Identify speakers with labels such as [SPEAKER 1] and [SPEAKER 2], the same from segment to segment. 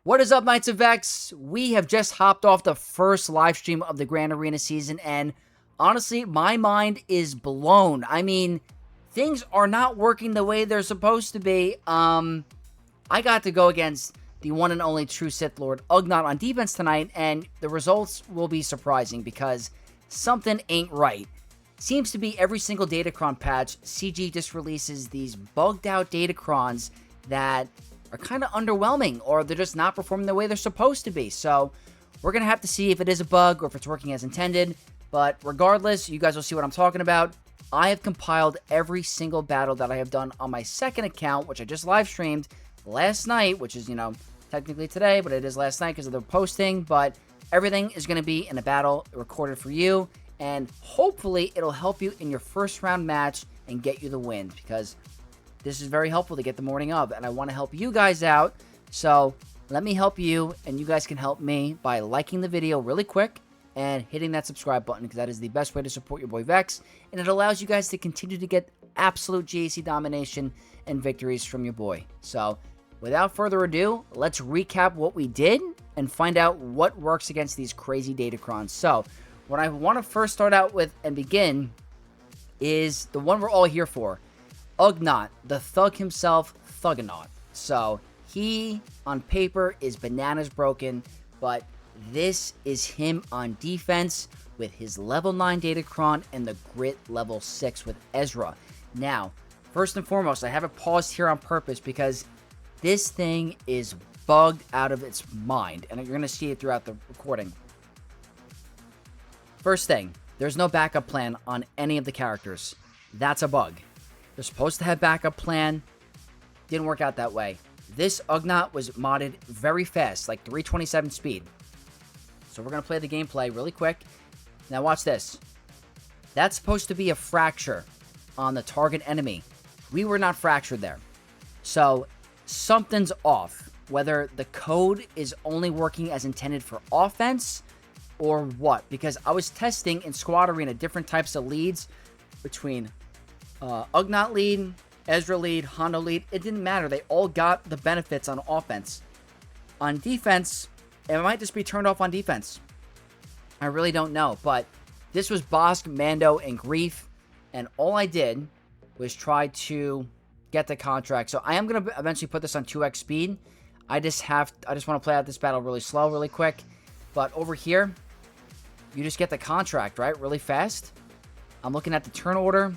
[SPEAKER 1] What is up, Knights of Vex? We have just hopped off the first live stream of the Grand Arena season, and honestly, my mind is blown. I mean, things are not working the way they're supposed to be. I got to go against the one and only true Sith Lord Ugnaught on defense tonight, and the results will be surprising because something ain't right. Seems to be every single Datacron patch, CG just releases these bugged out Datacrons that are kind of underwhelming, or they're just not performing the way they're supposed to be. So we're going to have to see if it is a bug or if it's working as intended. But regardless, you guys will see what I'm talking about. I have compiled every single battle that I have done on my second account, which I just live streamed last night, which is, technically today, but it is last night because of the posting. But everything is going to be in a battle recorded for you, and hopefully it'll help you in your first round match and get you the win, because this is very helpful to get the morning of, and I want to help you guys out. So let me help you, and you guys can help me by liking the video really quick and hitting that subscribe button, because that is the best way to support your boy Vex, and it allows you guys to continue to get absolute GAC domination and victories from your boy. So without further ado, let's recap what we did and find out what works against these crazy Datacrons. So what I want to first start out with and begin is the one we're all here for. Ugnaught, the thug himself, Ugnaught. So he, on paper, is bananas broken, but this is him on defense with his level 9 Datacron and the grit level 6 with Ezra. Now, first and foremost, I have it paused here on purpose because this thing is bugged out of its mind, and you're going to see it throughout the recording. First thing, there's no backup plan on any of the characters. That's a bug. They're supposed to have backup plan. Didn't work out that way. This Ugnaught was modded very fast, like 327 speed. So we're going to play the gameplay really quick. Now watch this. That's supposed to be a fracture on the target enemy. We were not fractured there. So something's off. Whether the code is only working as intended for offense or what. Because I was testing in Squad Arena different types of leads between Ugnaught lead, Ezra lead, Hondo lead. It didn't matter. They all got the benefits on offense. On defense, it might just be turned off on defense. I really don't know. But this was Bosk, Mando, and Grief. And all I did was try to get the contract. So I am going to eventually put this on 2x speed. I just want to play out this battle really slow, really quick. But over here, you just get the contract, right? Really fast. I'm looking at the turn order.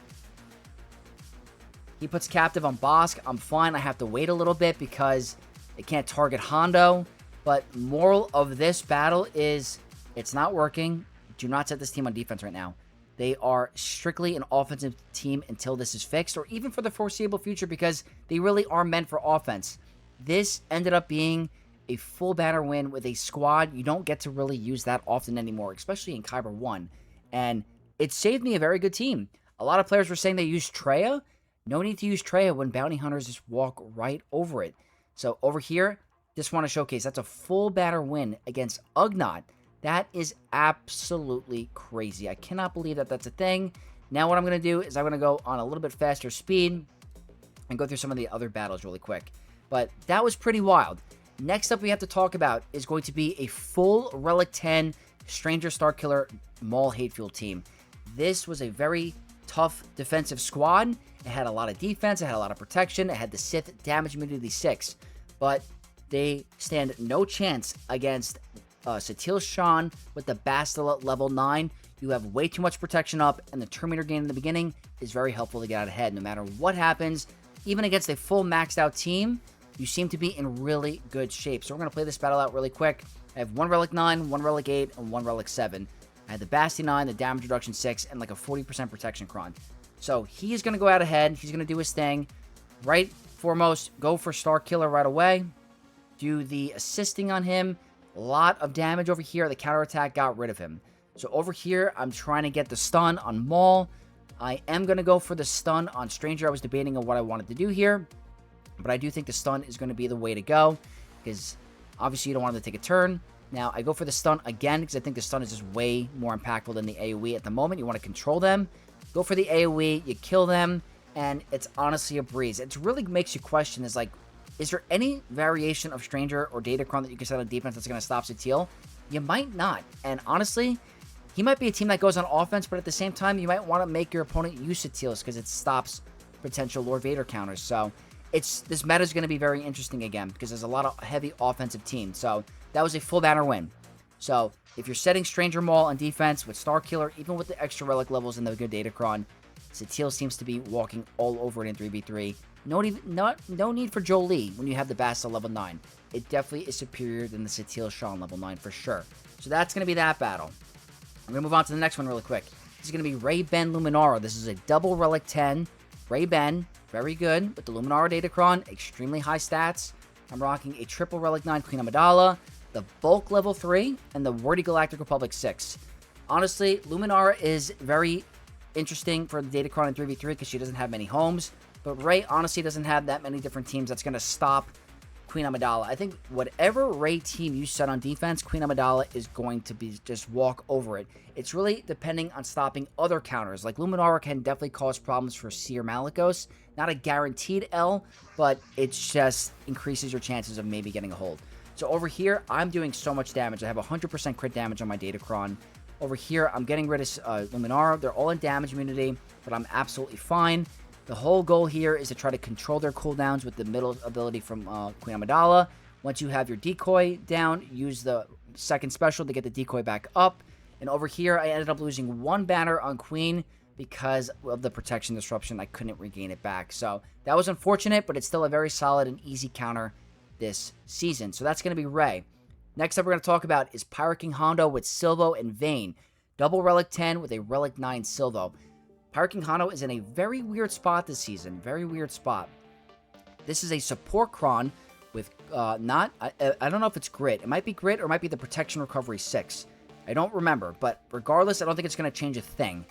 [SPEAKER 1] He puts captive on Bosk. I'm fine. I have to wait a little bit because it can't target Hondo. But moral of this battle is it's not working. Do not set this team on defense right now. They are strictly an offensive team until this is fixed, or even for the foreseeable future, because they really are meant for offense. This ended up being a full banner win with a squad. You don't get to really use that often anymore, especially in Kyber 1. And it saved me a very good team. A lot of players were saying they used Treya. No need to use Treya when bounty hunters just walk right over it. So over here, just want to showcase that's a full banner win against Ugnaught. That is absolutely crazy. I cannot believe that that's a thing. Now what I'm going to do is I'm going to go on a little bit faster speed and go through some of the other battles really quick. But that was pretty wild. Next up we have to talk about is going to be a full Relic 10 Stranger Starkiller Maul Hatefield team. This was a very tough defensive squad. It had a lot of defense. It had a lot of protection. It had the Sith damage immunity 6. But they stand no chance against Satele Shan with the Bastila level 9. You have way too much protection up, and the Terminator gain in the beginning is very helpful to get out ahead. No matter what happens, even against a full maxed out team, you seem to be in really good shape. So we're going to play this battle out really quick. I have one Relic 9, one Relic 8, and one Relic 7. I had the Basti 9, the damage reduction 6, and like a 40% protection Cron. So he is going to go out ahead. He's going to do his thing. Right foremost, go for Star Killer right away. Do the assisting on him. A lot of damage over here. The counterattack got rid of him. So over here, I'm trying to get the stun on Maul. I am going to go for the stun on Stranger. I was debating on what I wanted to do here. But I do think the stun is going to be the way to go, because obviously you don't want him to take a turn. Now, I go for the stun again because I think the stun is just way more impactful than the AoE at the moment. You want to control them. Go for the AoE, you kill them, and it's honestly a breeze. It really makes you question, is like, Is there any variation of Stranger or Datacron that you can set on defense that's going to stop Satele? You might not. And honestly, he might be a team that goes on offense, but at the same time, you might want to make your opponent use Satele's because it stops potential Lord Vader counters. So this meta is going to be very interesting again because there's a lot of heavy offensive teams. So that was a full banner win. So if you're setting Stranger Maul on defense with Starkiller, even with the extra relic levels and the good Datacron, Satele seems to be walking all over it in 3v3. No need for Jolie when you have the Bastille level 9. It definitely is superior than the Satele Shan level 9 for sure. So that's going to be that battle. I'm going to move on to the next one really quick. This is going to be Rey Ben Luminara. This is a double relic 10. Rey Ben, very good with the Luminara Datacron, extremely high stats. I'm rocking a triple relic 9 Queen Amidala, the Bulk level 3, and the Wordy Galactic Republic 6. Honestly, Luminara is very interesting for the Datacron in 3v3 because she doesn't have many homes. But Rey honestly doesn't have that many different teams that's going to stop Queen Amidala. I think whatever Rey team you set on defense, Queen Amidala is going to be just walk over it. It's really depending on stopping other counters. Like Luminara can definitely cause problems for Seer Malakos. Not a guaranteed L, but it just increases your chances of maybe getting a hold. So over here, I'm doing so much damage. I have 100% crit damage on my Datacron. Over here, I'm getting rid of Luminara. They're all in damage immunity, but I'm absolutely fine. The whole goal here is to try to control their cooldowns with the middle ability from Queen Amidala. Once you have your decoy down, use the second special to get the decoy back up. And over here, I ended up losing one banner on Queen because of the protection disruption. I couldn't regain it back. So that was unfortunate, but it's still a very solid and easy counter this season. So that's going to be Rey. Next up we're going to talk about is Pirate King Hondo with Silvo and Vane. Double Relic 10 with a Relic 9 Silvo. Pirate King Hondo is in a very weird spot this season. Very weird spot. This is a support Cron with I don't know if it's Grit. It might be Grit or it might be the Protection Recovery 6. I don't remember. But regardless, I don't think it's going to change a thing.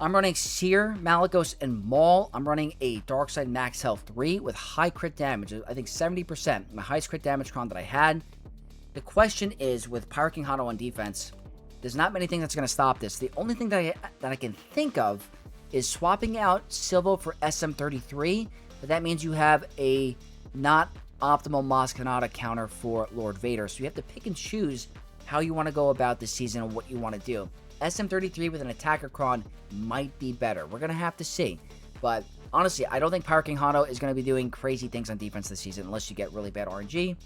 [SPEAKER 1] I'm running Seer, Malagos, and Maul. I'm running a Darkside Max Health 3 with high crit damage. I think 70%. My highest crit damage Cron that I had. The question is, with Pirate King Hondo on defense, there's not many things that's going to stop this. The only thing that I can think of is swapping out Silvo for SM33, but that means you have a not optimal Maz Kanata counter for Lord Vader. So you have to pick and choose how you want to go about this season and what you want to do. SM33 with an attacker Cron might be better. We're going to have to see. But honestly, I don't think Pirate King Hondo is going to be doing crazy things on defense this season unless you get really bad RNG.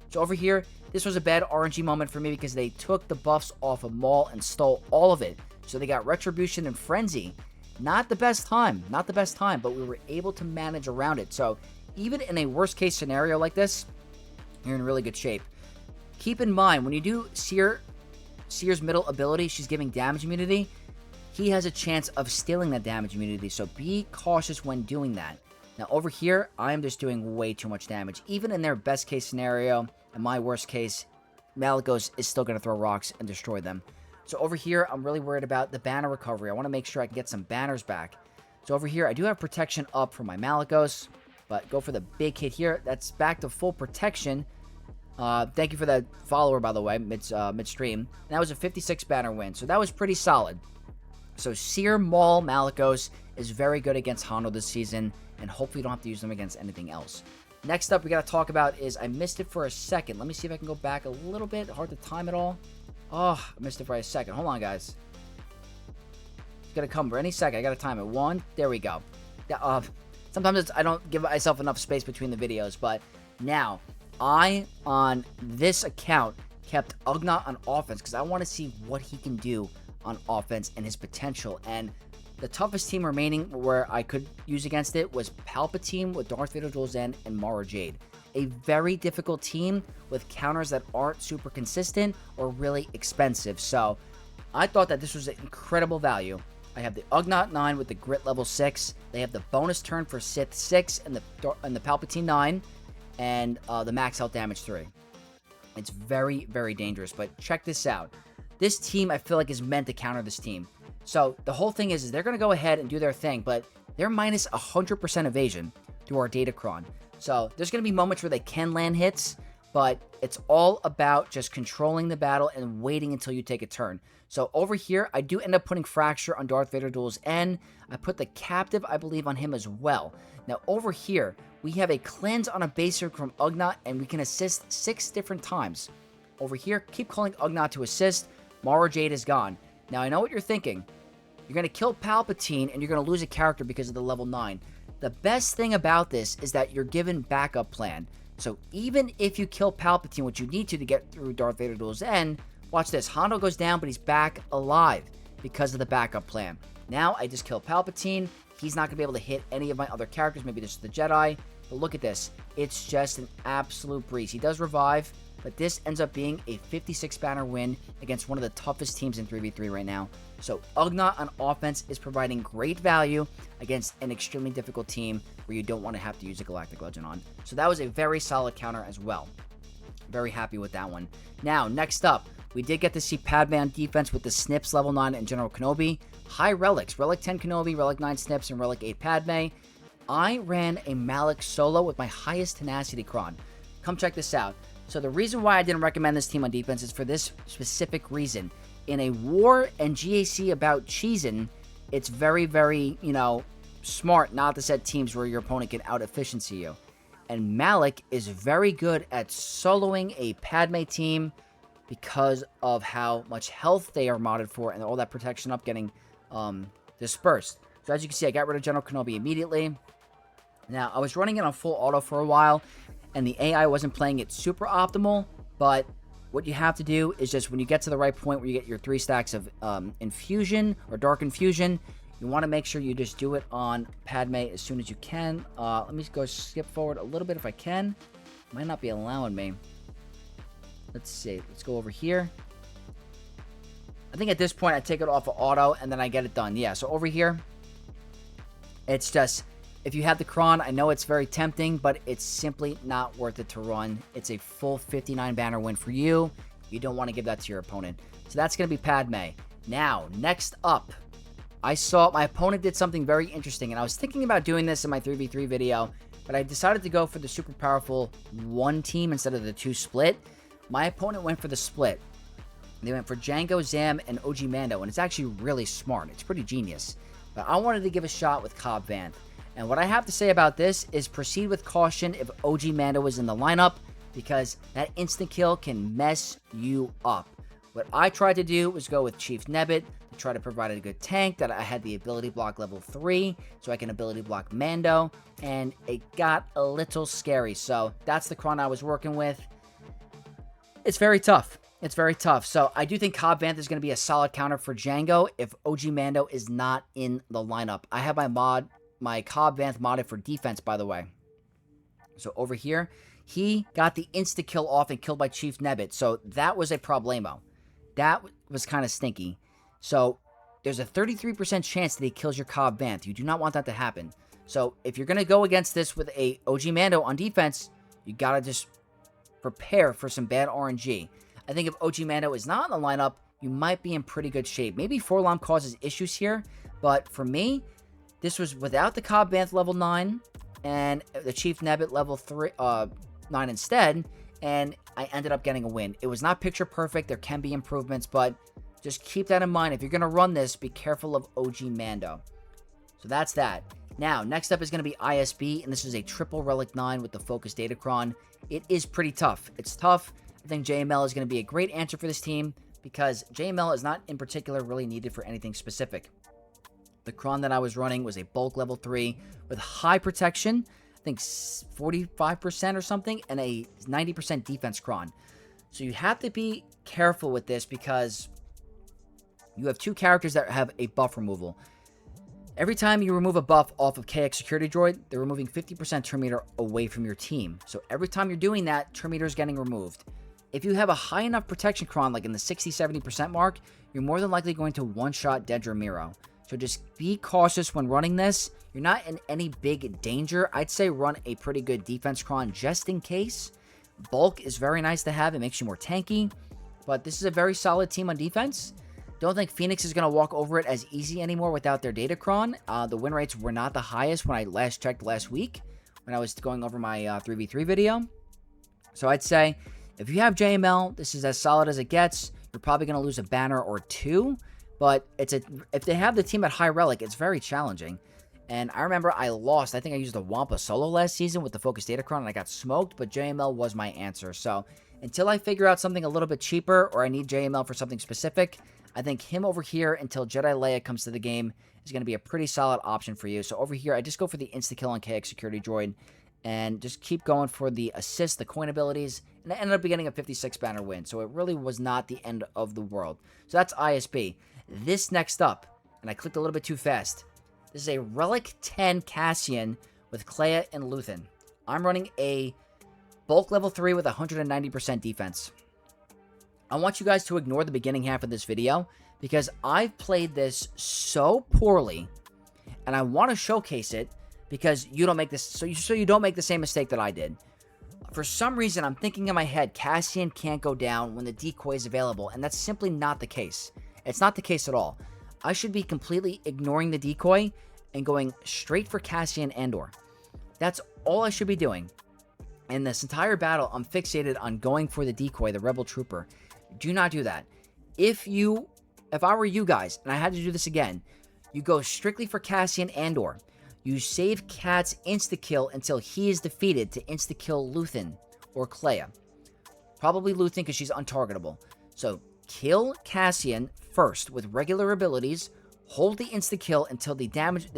[SPEAKER 1] So over here, this was a bad RNG moment for me because they took the buffs off of Maul and stole all of it. So they got Retribution and Frenzy. Not the best time. Not the best time, but we were able to manage around it. So even in a worst case scenario like this, you're in really good shape. Keep in mind, when you do Seer's middle ability, she's giving damage immunity. He has a chance of stealing that damage immunity, so be cautious when doing that. Now over here, I am just doing way too much damage. Even in their best case scenario, and my worst case, Malagos is still going to throw rocks and destroy them. So over here, I'm really worried about the banner recovery. I want to make sure I can get some banners back. So over here, I do have protection up for my Malagos, but go for the big hit here. That's back to full protection. Thank you for that follower, by the way, midstream. And that was a 56 banner win, so that was pretty solid. So Seer, Maul, Malagos is very good against Hondo this season, and hopefully you don't have to use them against anything else. Next up we got to talk about is, I missed it for a second. Let me see if I can go back a little bit. Hard to time it all. Oh, I missed it for a second. Hold on, guys. It's going to come for any second. I got to time it. One. There we go. Sometimes I don't give myself enough space between the videos, but now I, on this account, kept Ugnaught on offense because I want to see what he can do on offense and his potential. And the toughest team remaining where I could use against it was Palpatine with Darth Vader Dual Zen and Mara Jade. A very difficult team with counters that aren't super consistent or really expensive. So I thought that this was an incredible value. I have the Ugnaught 9 with the Grit level 6. They have the bonus turn for Sith 6 and the Palpatine 9 and the max health damage 3. It's very, very dangerous. But check this out. This team, I feel like, is meant to counter this team. So the whole thing is they're going to go ahead and do their thing, but they're minus 100% evasion through our Datacron. So there's going to be moments where they can land hits, but it's all about just controlling the battle and waiting until you take a turn. So over here, I do end up putting Fracture on Darth Vader Duel's End. I put the Captive, I believe, on him as well. Now over here, we have a Cleanse on a basic from Ugnaught, and we can assist 6 different times. Over here, keep calling Ugnaught to assist. Mara Jade is gone. Now I know what you're thinking. You're going to kill Palpatine, and you're going to lose a character because of the level 9. The best thing about this is that you're given backup plan. So even if you kill Palpatine, what you need to get through Darth Vader Duel's End, watch this. Hondo goes down, but he's back alive because of the backup plan. Now I just kill Palpatine. He's not going to be able to hit any of my other characters. Maybe this is the Jedi. But look at this. It's just an absolute breeze. He does revive, but this ends up being a 56 banner win against one of the toughest teams in 3v3 right now. So Ugnaught on offense is providing great value against an extremely difficult team where you don't want to have to use a Galactic Legend on. So that was a very solid counter as well. Very happy with that one. Now, next up, we did get to see Padme on defense with the Snips level 9 and General Kenobi. High relics, Relic 10 Kenobi, Relic 9 Snips, and Relic 8 Padme. I ran a Malak solo with my highest tenacity Cron. Come check this out. So the reason why I didn't recommend this team on defense is for this specific reason. In a war and GAC about cheesing, it's very, very, smart not to set teams where your opponent can out-efficiency you. And Malak is very good at soloing a Padme team because of how much health they are modded for and all that protection up getting dispersed. So as you can see, I got rid of General Kenobi immediately. Now, I was running it on full auto for a while, and the AI wasn't playing it super optimal, but what you have to do is just when you get to the right point where you get your 3 stacks of infusion or dark infusion, you want to make sure you just do it on Padme as soon as you can. Let me go skip forward a little bit if I can. Might not be allowing me. Let's see. Let's go over here. I think at this point I take it off of auto and then I get it done. Yeah, so over here, it's just, if you have the Cron, I know it's very tempting, but it's simply not worth it to run. It's a full 59 banner win for you. You don't want to give that to your opponent. So that's going to be Padme. Now, next up, I saw my opponent did something very interesting, and I was thinking about doing this in my 3v3 video, but I decided to go for the super powerful 1 team instead of the 2 split. My opponent went for the split. They went for Jango, Zam, and OG Mando, and it's actually really smart. It's pretty genius. But I wanted to give a shot with Cobb Vanth. And what I have to say about this is proceed with caution if OG Mando is in the lineup, because that instant kill can mess you up. What I tried to do was go with Chief Nebbit to try to provide a good tank that I had the ability block level 3, so I can ability block Mando, and it got a little scary. So that's the Cron I was working with. It's very tough. It's very tough. So I do think Cobb Vanth is going to be a solid counter for Jango if OG Mando is not in the lineup. I have my Cobb Vanth modded for defense, by the way. So over here, he got the insta-kill off and killed by Chief Nebbit. So that was a problemo. That was kind of stinky. So there's a 33% chance that he kills your Cobb Vanth. You do not want that to happen. So if you're going to go against this with a OG Mando on defense, you got to just prepare for some bad RNG. I think if OG Mando is not in the lineup, you might be in pretty good shape. Maybe Forlom causes issues here, but for me, this was without the Cobb Vanth level 9 and the Chief Nebbit level 9 instead, and I ended up getting a win. It was not picture perfect. There can be improvements, but just keep that in mind. If you're going to run this, be careful of OG Mando. So that's that. Now, next up is going to be ISB, and this is a triple Relic 9 with the Focus Datacron. It is pretty tough. It's tough. I think JML is going to be a great answer for this team because JML is not in particular really needed for anything specific. The Cron that I was running was a bulk level 3 with high protection, I think 45% or something, and a 90% defense Cron. So you have to be careful with this because you have 2 characters that have a buff removal. Every time you remove a buff off of KX Security Droid, they're removing 50% turn meter away from your team. So every time you're doing that, turn meter is getting removed. If you have a high enough protection Cron, like in the 60-70% mark, you're more than likely going to one-shot Dedra Miro. So just be cautious when running this. You're not in any big danger. I'd say run a pretty good defense Cron just in case. Bulk is very nice to have. It makes you more tanky. But this is a very solid team on defense. Don't think Phoenix is going to walk over it as easy anymore without their Datacron. The win rates were not the highest when I last checked last week when I was going over my 3v3 video. So I'd say if you have JML, this is as solid as it gets. You're probably going to lose a banner or two, but if they have the team at high relic, it's very challenging. And I remember I lost. I think I used a Wampa solo last season with the Focus Datacron, and I got smoked, but JML was my answer. So until I figure out something a little bit cheaper, or I need JML for something specific, I think him over here until Jedi Leia comes to the game is going to be a pretty solid option for you. So over here, I just go for the insta-kill on KX Security Droid, and just keep going for the assist, the coin abilities, and I ended up getting a 56 banner win. So it really was not the end of the world. So that's ISB. This next up, and I clicked a little bit too fast. This is a Relic 10 Cassian with Kleya and Luthen. I'm running a bulk level 3 with 190% defense. I want you guys to ignore the beginning half of this video because I've played this so poorly, and I want to showcase it because you don't make this, so you don't make the same mistake that I did. For some reason, I'm thinking in my head, Cassian can't go down when the decoy is available, and that's simply not the case. It's not the case at all. I should be completely ignoring the decoy and going straight for Cassian Andor. That's all I should be doing. In this entire battle, I'm fixated on going for the decoy, the Rebel Trooper. Do not do that. If I were you guys, and I had to do this again, you go strictly for Cassian Andor. You save Cat's insta-kill until he is defeated to insta-kill Luthen or Kleya. Probably Luthen because she's untargetable. So kill Cassian first with regular abilities, hold the insta-kill until the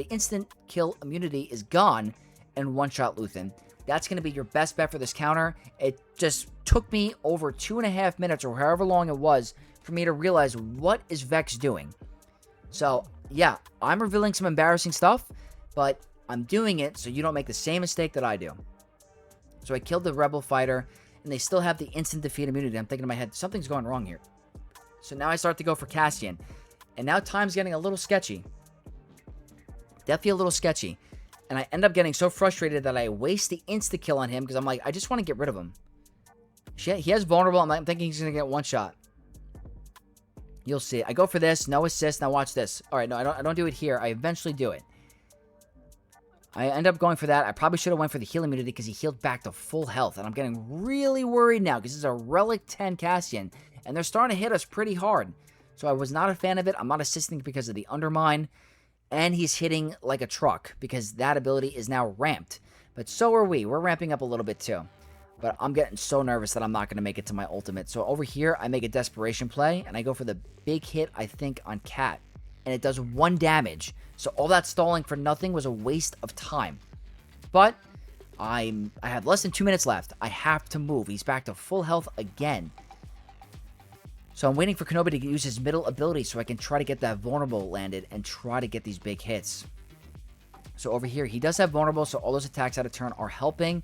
[SPEAKER 1] instant kill immunity is gone, and one-shot Luthen. That's going to be your best bet for this counter. It just took me over 2.5 minutes or however long it was for me to realize what is Vex doing. So, yeah, I'm revealing some embarrassing stuff, but I'm doing it so you don't make the same mistake that I do. So I killed the Rebel fighter, and they still have the instant defeat immunity. I'm thinking in my head, something's going wrong here. So now I start to go for Cassian. And now time's getting a little sketchy. Definitely a little sketchy. And I end up getting so frustrated that I waste the insta-kill on him because I'm like, I just want to get rid of him. He has vulnerable. I'm thinking he's going to get one shot. You'll see. I go for this. No assist. Now watch this. All right, no, I don't do it here. I eventually do it. I end up going for that. I probably should have went for the heal immunity because he healed back to full health. And I'm getting really worried now because this is a Relic 10 Cassian. And they're starting to hit us pretty hard. So I was not a fan of it. I'm not assisting because of the undermine. And he's hitting like a truck because that ability is now ramped. But so are we. We're ramping up a little bit too. But I'm getting so nervous that I'm not going to make it to my ultimate. So over here, I make a desperation play. And I go for the big hit, I think, on Cat. And it does 1 damage. So all that stalling for nothing was a waste of time. But I have less than 2 minutes left. I have to move. He's back to full health again. So I'm waiting for Kenobi to use his middle ability so I can try to get that vulnerable landed and try to get these big hits. So over here, he does have vulnerable, so all those attacks out of turn are helping.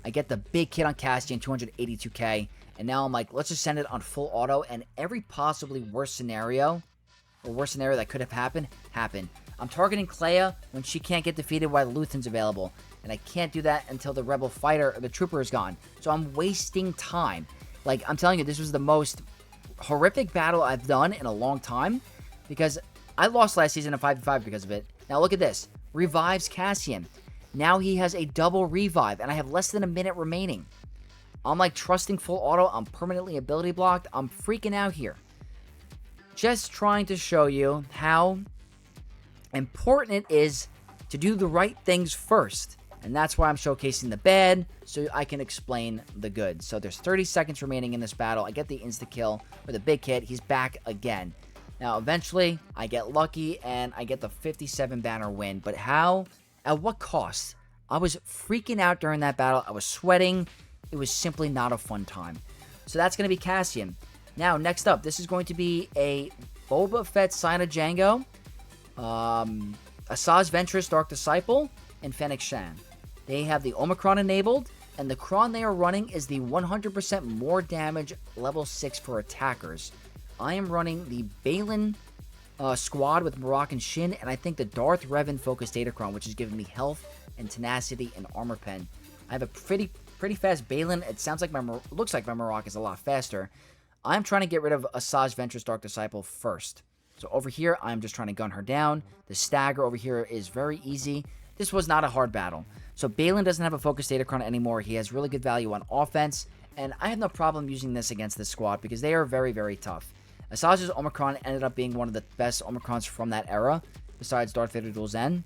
[SPEAKER 1] I get the big hit on Cassian, 282k. And now I'm like, let's just send it on full auto. And every possibly worst scenario, or worst scenario that could have happened. I'm targeting Kleya when she can't get defeated while Luthen's available. And I can't do that until the Rebel fighter, or the Trooper is gone. So I'm wasting time. Like, I'm telling you, this was the most horrific battle I've done in a long time because I lost last season in 5v5 because of it. Now look at this. Revives Cassian. Now he has a double revive and I have less than a minute remaining. I'm like trusting full auto. I'm permanently ability blocked. I'm freaking out here. Just trying to show you how important it is to do the right things first. And that's why I'm showcasing the bad, so I can explain the good. So there's 30 seconds remaining in this battle. I get the insta-kill with a big hit. He's back again. Now, eventually, I get lucky, and I get the 57 banner win. But how? At what cost? I was freaking out during that battle. I was sweating. It was simply not a fun time. So that's going to be Cassian. Now, next up, this is going to be a Boba Fett sign of Jango, Asaj Ventress Dark Disciple, and Fennec Shan. They have the Omicron enabled, and the Cron they are running is the 100% more damage level 6 for attackers. I am running the Baylan squad with Malak and Shan, and I think the Darth Revan focused Datacron, which is giving me health and tenacity and armor pen. I have a pretty fast Baylan. It sounds like looks like my Malak is a lot faster. I'm trying to get rid of Asaj Ventress Dark Disciple first. So over here, I'm just trying to gun her down. The stagger over here is very easy. This was not a hard battle. So Baylan doesn't have a focus Datacron anymore. He has really good value on offense. and I have no problem using this against this squad because they are very, very tough. Asaj's Omicron ended up being one of the best Omicrons from that era, besides Darth Vader Dual Zen.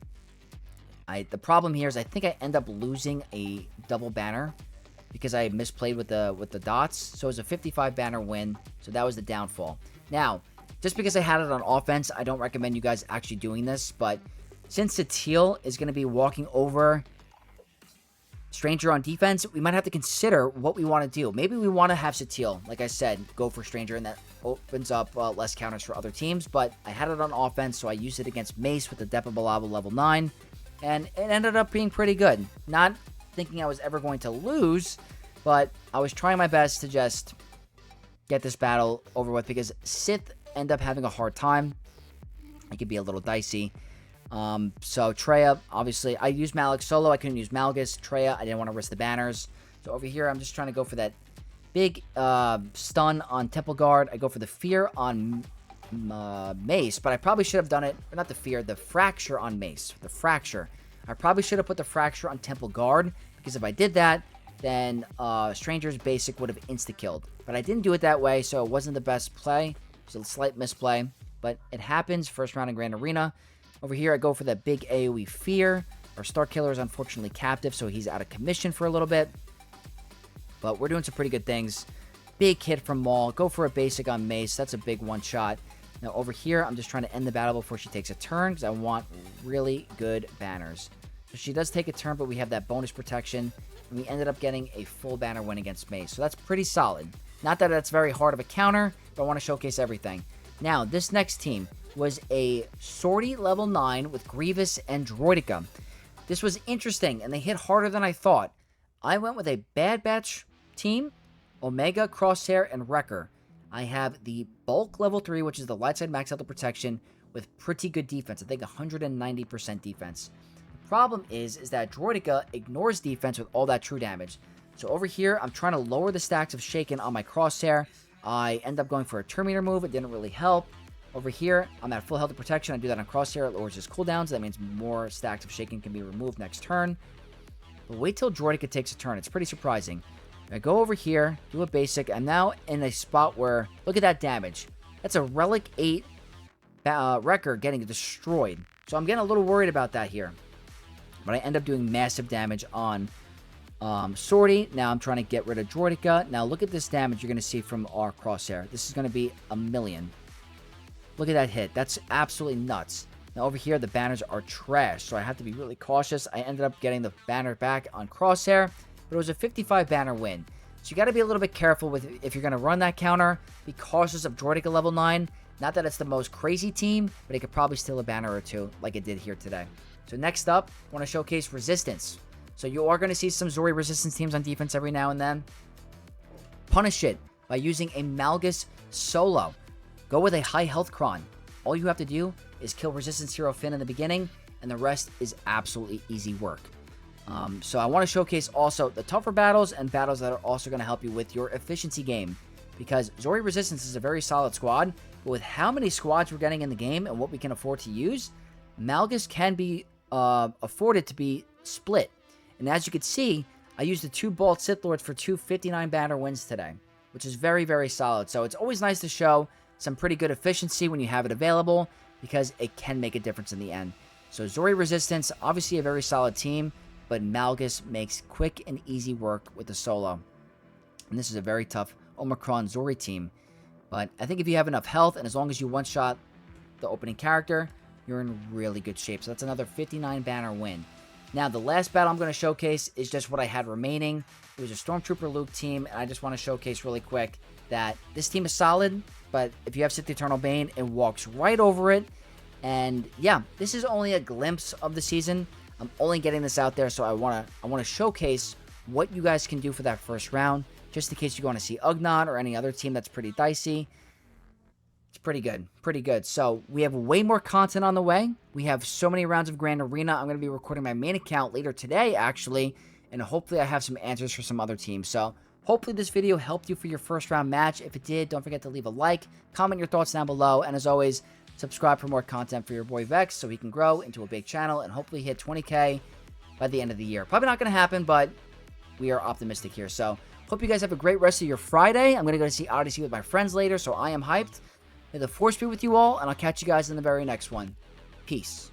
[SPEAKER 1] The problem here is I think I end up losing a double banner because I misplayed with the dots. So it was a 55 banner win, so that was the downfall. Now, just because I had it on offense, I don't recommend you guys actually doing this, but since Satele is going to be walking over Stranger on defense, we might have to consider what we want to do. Maybe we want to have Satele, like I said, go for Stranger, and that opens up less counters for other teams, but I had it on offense, so I used it against Mace with the Depa Balaba level 9, and it ended up being pretty good. Not thinking I was ever going to lose, but I was trying my best to just get this battle over with, because Sith end up having a hard time. It could be a little dicey. So Kleya, obviously, I used Malak solo. I couldn't use Malgus. Kleya, I didn't want to risk the banners. So over here, I'm just trying to go for that big stun on Temple Guard. I go for the fear on Mace, but I probably should have done it, or not the fear, the fracture on Mace. The fracture. I probably should have put the fracture on Temple Guard, because if I did that, then Stranger's basic would have insta-killed. But I didn't do it that way, so it wasn't the best play. It was a slight misplay, but it happens. First round in Grand Arena. Over here, I go for that big AoE fear. Our Star Killer is unfortunately captive, so he's out of commission for a little bit. But we're doing some pretty good things. Big hit from Maul. Go for a basic on Mace. That's a big one-shot. Now, over here, I'm just trying to end the battle before she takes a turn, because I want really good banners. So she does take a turn, but we have that bonus protection, and we ended up getting a full banner win against Mace. So that's pretty solid. Not that that's very hard of a counter, but I want to showcase everything. Now, this next team was a Sortie level 9 with Grievous and Droideka. This was interesting, and they hit harder than I thought. I went with a Bad Batch team, Omega, Crosshair, and Wrecker. I have the Bulk level 3, which is the light side max health protection, with pretty good defense. I think 190% defense. The problem is that Droideka ignores defense with all that true damage. So over here, I'm trying to lower the stacks of Shaken on my Crosshair. I end up going for a Terminator move. It didn't really help. Over here, I'm at full health of protection. I do that on Crosshair. It lowers his cooldowns. That means more stacks of Shaken can be removed next turn. But wait till Droideka takes a turn. It's pretty surprising. I go over here, do a basic. I'm now in a spot where, look at that damage. That's a Relic 8 Wrecker getting destroyed. So I'm getting a little worried about that here. But I end up doing massive damage on Sortie. Now I'm trying to get rid of Droideka. Now look at this damage you're going to see from our Crosshair. This is going to be 1,000,000. Look at that hit. That's absolutely nuts. Now over here, the banners are trash, so I have to be really cautious. I ended up getting the banner back on Crosshair, but it was a 55 banner win. So you got to be a little bit careful with if you're going to run that counter. Be cautious of Droideka level 9. Not that it's the most crazy team, but it could probably steal a banner or two like it did here today. So next up, I want to showcase Resistance. So you are going to see some Zori Resistance teams on defense every now and then. Punish it by using a Malgus solo. Go with a high health Cron. All you have to do is kill Resistance Hero Finn in the beginning, and the rest is absolutely easy work. So I want to showcase also the tougher battles and battles that are also going to help you with your efficiency game. Because Zori Resistance is a very solid squad, but with how many squads we're getting in the game and what we can afford to use, Malgus can be afforded to be split. And as you can see, I used the 2 Bald Sith Lords for 2 59 banner wins today, which is very, very solid. So it's always nice to show some pretty good efficiency when you have it available, because it can make a difference in the end. So Zori Resistance, obviously a very solid team, but Malgus makes quick and easy work with the solo. And this is a very tough Omicron Zori team. But I think if you have enough health, and as long as you one-shot the opening character, you're in really good shape. So that's another 59 banner win. Now, the last battle I'm going to showcase is just what I had remaining. It was a Stormtrooper Luke team, and I just want to showcase really quick that this team is solid, but if you have Sith Eternal Bane, it walks right over it. And yeah, this is only a glimpse of the season. I'm only getting this out there, so I want to showcase what you guys can do for that first round, just in case you want to see Ugnaught or any other team that's pretty dicey. It's pretty good. Pretty good. So we have way more content on the way. We have so many rounds of Grand Arena. I'm going to be recording my main account later today, actually. And hopefully I have some answers for some other teams. So hopefully this video helped you for your first round match. If it did, don't forget to leave a like. Comment your thoughts down below. And as always, subscribe for more content for your boy Vex so he can grow into a big channel and hopefully hit 20K by the end of the year. Probably not going to happen, but we are optimistic here. So Hope you guys have a great rest of your Friday. I'm going to go to see Odyssey with my friends later, so I am hyped. May the Force be with you all, and I'll catch you guys in the very next one. Peace.